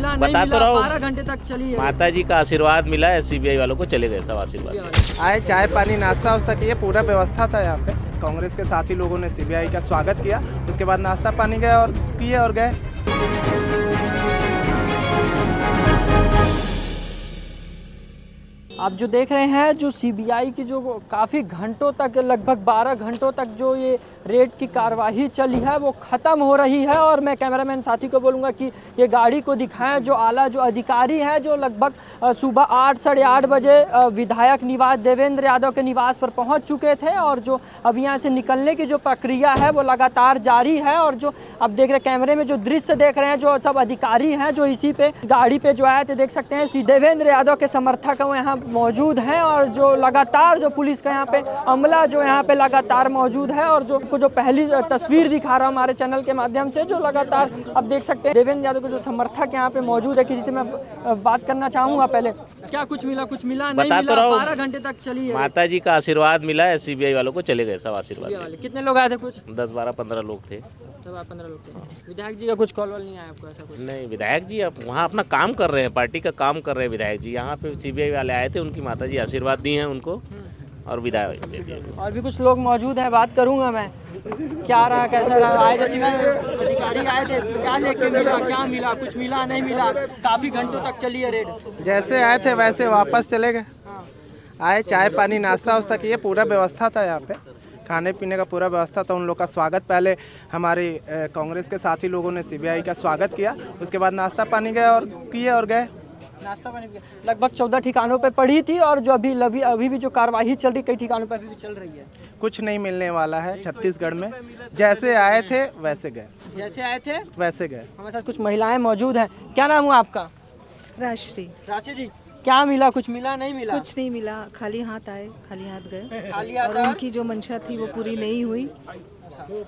मिला नहीं बता तो मिला, रहा हूँ। 12 घंटे तक चली है। माता जी का आशीर्वाद मिला है, सीबीआई वालों को चले गए सब आशीर्वाद। आए, चाय पानी नाश्ता उस्ता किए, पूरा व्यवस्था था यहाँ पे। कांग्रेस के साथी लोगों ने सीबीआई का स्वागत किया, उसके बाद नाश्ता पानी गए और किए और गए। आप जो देख रहे हैं जो सीबीआई की जो काफ़ी घंटों तक, लगभग 12 घंटों तक जो ये रेड की कार्यवाही चली है वो ख़त्म हो रही है। और मैं कैमरामैन साथी को बोलूँगा कि ये गाड़ी को दिखाएं। जो आला जो अधिकारी हैं जो लगभग सुबह 8 साढ़े 8 बजे विधायक निवास देवेंद्र यादव के निवास पर पहुंच चुके थे और जो अब यहाँ से निकलने की जो प्रक्रिया है वो लगातार जारी है। और जो अब देख रहे कैमरे में जो दृश्य देख रहे हैं, जो सब अधिकारी हैं जो इसी पे गाड़ी पे जो आए थे, देख सकते हैं देवेंद्र यादव के समर्थक यहाँ मौजूद हैं। और जो लगातार जो पुलिस का यहाँ पे अमला जो यहाँ पे लगातार मौजूद है। और जो पहली तस्वीर दिखा रहा हूँ हमारे चैनल के माध्यम से, जो लगातार अब देख सकते हैं देवेंद्र यादव के जो समर्थक यहाँ पे मौजूद है। किसी से मैं बात करना चाहूँगा। पहले क्या कुछ मिला नहीं बता मिला, तो रहा हूँ। 12 घंटे तक चली है। माता जी का आशीर्वाद मिला है, सीबीआई वालों को चले गए सब आशीर्वाद। कितने लोग आए थे? कुछ 10 12 15 लोग थे। 15 लोग थे। विधायक जी का कुछ कॉल नहीं आया आपको? ऐसा कुछ नहीं, विधायक जी अब वहाँ अपना काम कर रहे हैं, पार्टी का काम कर रहे हैं विधायक जी। यहाँ पे सीबीआई वाले आए थे, उनकी माता जी आशीर्वाद दी हैं उनको और विदाई दे दिया। और भी कुछ लोग मौजूद हैं, बात करूंगा मैं। क्या रहा, कैसा रहा? आए थे अधिकारी आए थे, क्या लेके मिला, क्या मिला, कुछ मिला नहीं मिला? काफी घंटों तक चली है रेड। जैसे आए थे वैसे वापस चले गए। आए, चाय पानी नाश्ता उस्ता किए, पूरा व्यवस्था था यहाँ पे। खाने पीने का पूरा व्यवस्था था। उन लोग का स्वागत पहले हमारी कांग्रेस के साथी लोगों ने सीबीआई का स्वागत किया, उसके बाद नाश्ता पानी गए और किए और गए। नाश्ता पानी लगभग 14 ठिकानों पे पड़ी थी। और जो अभी भी जो कार्यवाही चल रही, कई ठिकानों पे अभी भी चल रही है। कुछ नहीं मिलने वाला है छत्तीसगढ़ में। जैसे आए थे वैसे गए, जैसे आए थे वैसे गए। हमारे साथ कुछ महिलाएं मौजूद हैं। क्या नाम हुआ आपका? राशि जी, क्या मिला, कुछ मिला नहीं मिला? कुछ नहीं मिला, खाली हाथ आए, खाली हाथ गए। खाली हाथ और उनकी जो मंशा थी वो पूरी नहीं हुई,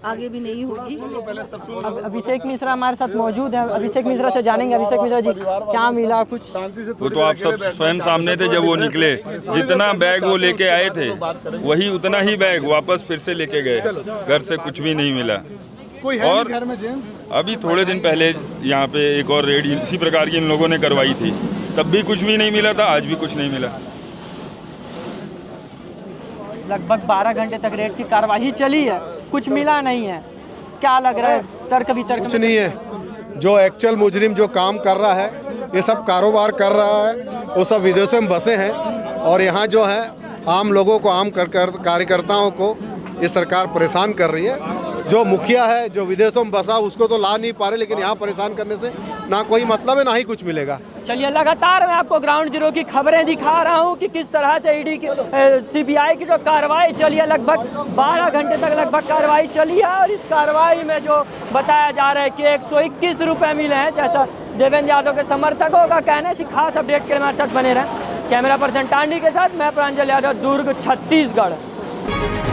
आगे भी नहीं होगी। अब अभिषेक मिश्रा हमारे साथ मौजूद है। अभिषेक मिश्रा से जानेंगे। अभिषेक मिश्रा जी, क्या मिला कुछ? वो तो आप सब स्वयं सामने थे जब वो निकले। जितना बैग वो लेके आए थे वही उतना ही बैग वापस फिर से लेके गए। घर से कुछ भी नहीं मिला। और अभी थोड़े दिन पहले यहाँ पे एक और रेड इसी प्रकार की इन लोगों ने करवाई थी, तब भी कुछ भी नहीं मिला था, आज भी कुछ नहीं मिला। लगभग 12 घंटे तक रेड की कार्यवाही चली है, कुछ मिला नहीं है। क्या लग रहा है? तर्क वितर्क कुछ नहीं है। जो एक्चुअल मुजरिम जो काम कर रहा है, ये सब कारोबार कर रहा है, वो सब विदेशों में बसे हैं। और यहाँ जो है आम लोगों को, आम कार्यकर्ताओं को ये सरकार परेशान कर रही है। जो मुखिया है जो विदेशों में बसा, उसको तो ला नहीं पा रहे, लेकिन यहाँ परेशान करने से ना कोई मतलब है ना ही कुछ मिलेगा। चलिए, लगातार मैं आपको ग्राउंड जीरो की खबरें दिखा रहा हूँ कि किस तरह से ईडी की सीबीआई की जो कार्रवाई चली है, लगभग 12 घंटे तक लगभग कार्रवाई चली है। और इस कार्रवाई में जो बताया जा रहा है कि 121 रुपये मिले हैं, जैसा देवेंद्र यादव के समर्थकों का कहना है। खास अपडेट के लिए हमारे साथ बने रहें। कैमरा पर्सन टांडी के साथ मैं प्रांजल यादव, दुर्ग, छत्तीसगढ़।